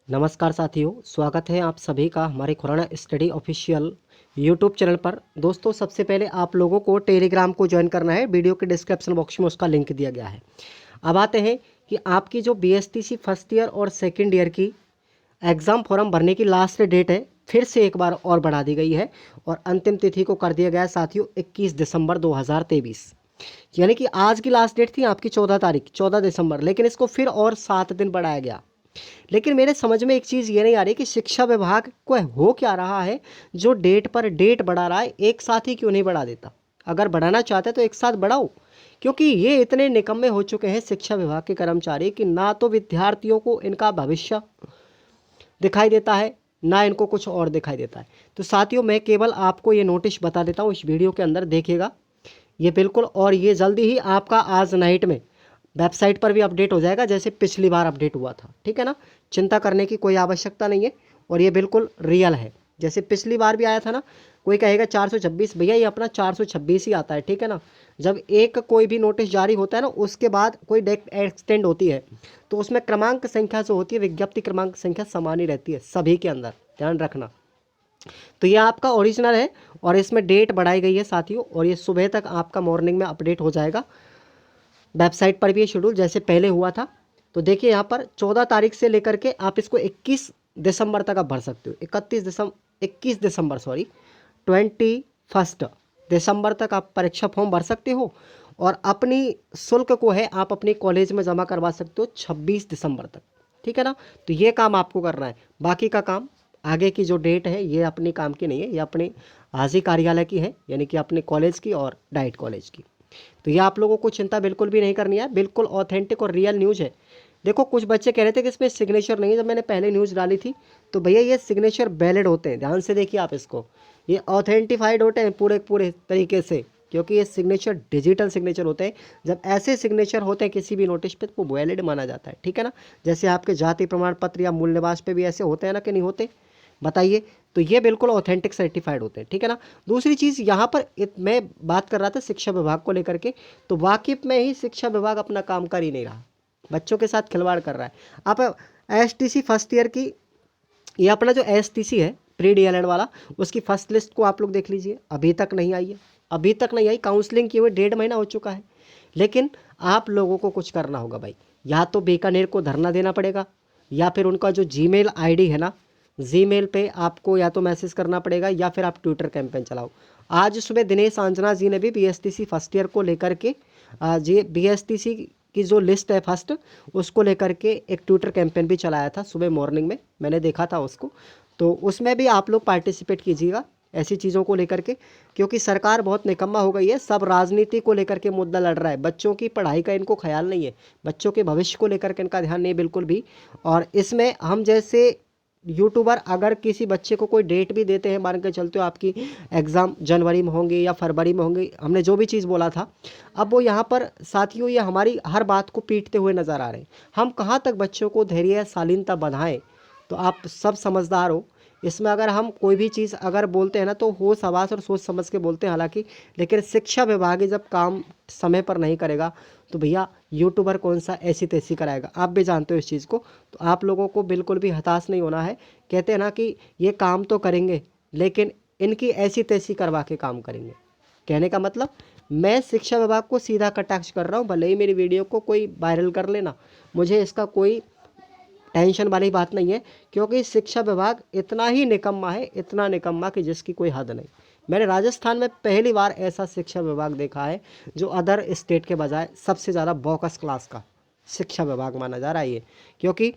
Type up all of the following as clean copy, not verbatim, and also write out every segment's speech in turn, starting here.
नमस्कार साथियों, स्वागत है आप सभी का हमारे Khurana study official YouTube channel पर। दोस्तों, सबसे पहले आप लोगों को टेलीग्राम को ज्वाइन करना है। वीडियो के डिस्क्रिप्शन बॉक्स में उसका लिंक दिया गया है। अब आते हैं कि आपकी जो बीएसटीसी फर्स्ट ईयर और सेकंड ईयर की एग्ज़ाम फॉर्म भरने की लास्ट डेट है, फिर से एक बार और बढ़ा दी गई है और अंतिम तिथि को कर दिया गया है साथियों 21 दिसंबर 2023। यानी कि आज की लास्ट डेट थी आपकी 14 तारीख 14 दिसंबर, लेकिन इसको फिर और 7 दिन बढ़ाया गया। लेकिन मेरे समझ में एक चीज़ ये नहीं आ रही कि शिक्षा विभाग को हो क्या रहा है, जो डेट पर डेट बढ़ा रहा है, एक साथ ही क्यों नहीं बढ़ा देता। अगर बढ़ाना चाहते तो एक साथ बढ़ाओ, क्योंकि ये इतने निकम्मे हो चुके हैं शिक्षा विभाग के कर्मचारी कि ना तो विद्यार्थियों को इनका भविष्य दिखाई देता है, ना इनको कुछ और दिखाई देता है। तो साथियों, मैं केवल आपको ये नोटिस बता देता हूँ, इस वीडियो के अंदर देखिएगा ये बिल्कुल, और ये जल्दी ही आपका आज नाइट में वेबसाइट पर भी अपडेट हो जाएगा, जैसे पिछली बार अपडेट हुआ था। ठीक है ना, चिंता करने की कोई आवश्यकता नहीं है और ये बिल्कुल रियल है। जैसे पिछली बार भी आया था ना, कोई कहेगा 426, भैया ये अपना 426 ही आता है। ठीक है ना, जब एक कोई भी नोटिस जारी होता है ना, उसके बाद कोई डेट एक्सटेंड होती है तो उसमें क्रमांक संख्या जो होती है, विज्ञप्ति क्रमांक संख्या समान ही रहती है सभी के अंदर, ध्यान रखना। तो ये आपका ओरिजिनल है और इसमें डेट बढ़ाई गई है साथियों, और ये सुबह तक आपका मॉर्निंग में अपडेट हो जाएगा। वेबसाइट पर भी ये शेड्यूल जैसे पहले हुआ था। तो देखिए यहाँ पर 14 तारीख से लेकर के आप इसको 21 दिसंबर तक आप भर सकते हो। 21 दिसंबर 21 दिसंबर तक आप परीक्षा फॉर्म भर सकते हो और अपनी शुल्क को है आप अपने कॉलेज में जमा करवा सकते हो 26 दिसंबर तक। ठीक है ना, तो ये काम आपको करना है। बाकी का काम, आगे की जो डेट है ये अपने काम की नहीं है, ये अपने हाजी कार्यालय की है, यानी कि अपने कॉलेज की और डाइट कॉलेज की। तो ये आप लोगों को चिंता बिल्कुल भी नहीं करनी है, बिल्कुल ऑथेंटिक और रियल न्यूज़ है। देखो, कुछ बच्चे कह रहे थे कि इसमें सिग्नेचर नहीं है, जब मैंने पहले न्यूज़ डाली थी तो भैया ये सिग्नेचर वैलिड होते हैं, ध्यान से देखिए आप इसको, ये ऑथेंटिफाइड होते हैं पूरे पूरे तरीके से, क्योंकि ये सिग्नेचर डिजिटल सिग्नेचर होते हैं। जब ऐसे सिग्नेचर होते हैं किसी भी नोटिस पे तो वो वैलिड माना जाता है। ठीक है ना, जैसे आपके जाति प्रमाण पत्र या मूल निवास पे भी ऐसे होते हैं ना, कि नहीं होते, बताइए। तो ये बिल्कुल ऑथेंटिक सर्टिफाइड होते हैं। ठीक है ना, दूसरी चीज़ यहाँ पर मैं बात कर रहा था शिक्षा विभाग को लेकर के, तो वाकिफ में ही शिक्षा विभाग अपना काम कर ही नहीं रहा, बच्चों के साथ खिलवाड़ कर रहा है। आप एसटीसी फर्स्ट ईयर की, ये अपना जो एसटीसी है प्री डीएलएड वाला, उसकी फर्स्ट लिस्ट को आप लोग देख लीजिए, अभी तक नहीं आई है, अभी तक नहीं आई। काउंसलिंग किए हुए 1.5 महीना हो चुका है। लेकिन आप लोगों को कुछ करना होगा भाई, या तो बीकानेर को धरना देना पड़ेगा, या फिर उनका जो जीमेल आईडी है ना, जीमेल पे आपको या तो मैसेज करना पड़ेगा, या फिर आप ट्विटर कैंपेन चलाओ। आज सुबह दिनेश आंजना जी ने भी बीएसटीसी फर्स्ट ईयर को लेकर के जी बीएसटीसी की जो लिस्ट है फर्स्ट, उसको लेकर के एक ट्विटर कैंपेन भी चलाया था सुबह मॉर्निंग में, मैंने देखा था उसको। तो उसमें भी आप लोग पार्टिसिपेट कीजिएगा ऐसी चीज़ों को लेकर के, क्योंकि सरकार बहुत निकम्मा हो गई है, सब राजनीति को लेकर के मुद्दा लड़ रहा है, बच्चों की पढ़ाई का इनको ख्याल नहीं है, बच्चों के भविष्य को लेकर के इनका ध्यान नहीं है बिल्कुल भी। और इसमें हम जैसे यूट्यूबर अगर किसी बच्चे को कोई डेट भी देते हैं, मान के चलते हो आपकी एग्ज़ाम जनवरी में होंगे या फरवरी में होंगे, हमने जो भी चीज़ बोला था, अब वो यहाँ पर साथियों ये हमारी हर बात को पीटते हुए नज़र आ रहे हैं। हम कहाँ तक बच्चों को धैर्य शालीनता बढ़ाएं, तो आप सब समझदार हो। इसमें अगर हम कोई भी चीज़ अगर बोलते हैं ना, तो होश हवास और सोच समझ के बोलते हैं हालांकि, लेकिन शिक्षा विभाग ही जब काम समय पर नहीं करेगा तो भैया यूट्यूबर कौन सा ऐसी तैसी कराएगा, आप भी जानते हो इस चीज़ को। तो आप लोगों को बिल्कुल भी हताश नहीं होना है। कहते हैं ना कि ये काम तो करेंगे, लेकिन इनकी ऐसी तैसी करवा के काम करेंगे। कहने का मतलब, मैं शिक्षा विभाग को सीधा कटाक्ष कर रहा हूँ, भले ही मेरी वीडियो को कोई वायरल कर लेना, मुझे इसका कोई टेंशन वाली बात नहीं है, क्योंकि शिक्षा विभाग इतना ही निकम्मा है, इतना निकम्मा कि जिसकी कोई हद नहीं। मैंने राजस्थान में पहली बार ऐसा शिक्षा विभाग देखा है जो अदर स्टेट के बजाय सबसे ज़्यादा बोकस क्लास का शिक्षा विभाग माना जा रहा है ये, क्योंकि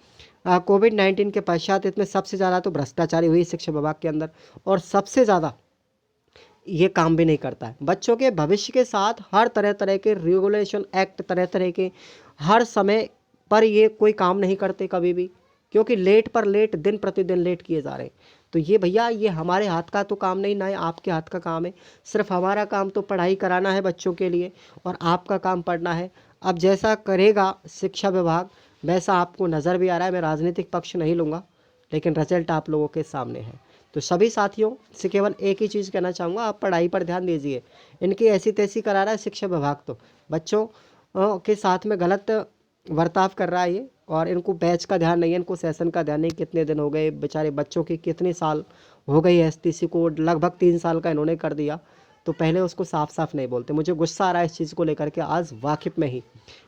कोविड-19 के पश्चात इसमें सबसे ज़्यादा तो भ्रष्टाचारी हुई शिक्षा विभाग के अंदर, और सबसे ज़्यादा ये काम भी नहीं करता है बच्चों के भविष्य के साथ। हर तरह तरह के रेगुलेशन एक्ट, तरह तरह के हर समय पर ये कोई काम नहीं करते कभी भी, क्योंकि लेट पर लेट, दिन प्रतिदिन लेट किए जा रहे हैं। तो ये भैया ये हमारे हाथ का तो काम नहीं, ना ही आपके हाथ का काम है। सिर्फ हमारा काम तो पढ़ाई कराना है बच्चों के लिए, और आपका काम पढ़ना है। अब जैसा करेगा शिक्षा विभाग वैसा आपको नज़र भी आ रहा है। मैं राजनीतिक पक्ष नहीं लूँगा, लेकिन रिजल्ट आप लोगों के सामने है। तो सभी साथियों से केवल एक ही चीज़ कहना चाहूँगा, आप पढ़ाई पर ध्यान दीजिए। इनकी ऐसी तैसी करा रहा है शिक्षा विभाग, तो बच्चों के साथ में गलत बर्ताव कर रहा है ये। और इनको बैच का ध्यान नहीं है, इनको सेशन का ध्यान नहीं, कितने दिन हो गए बेचारे बच्चों की, कितने साल हो गई है एसटीसी को, लगभग 3 साल का इन्होंने कर दिया। तो पहले उसको साफ साफ नहीं बोलते। मुझे गुस्सा आ रहा है इस चीज़ को लेकर के आज वाकिफ़ में ही,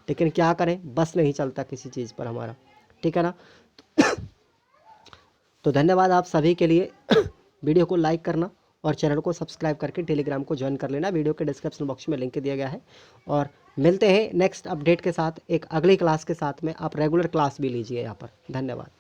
लेकिन क्या करें, बस नहीं चलता किसी चीज़ पर हमारा, ठीक है ना। तो धन्यवाद आप सभी के लिए। वीडियो को लाइक करना और चैनल को सब्सक्राइब करके टेलीग्राम को ज्वाइन कर लेना। वीडियो के डिस्क्रिप्शन बॉक्स में लिंक दिया गया है। और मिलते हैं नेक्स्ट अपडेट के साथ, एक अगली क्लास के साथ में। आप रेगुलर क्लास भी लीजिए यहाँ पर। धन्यवाद।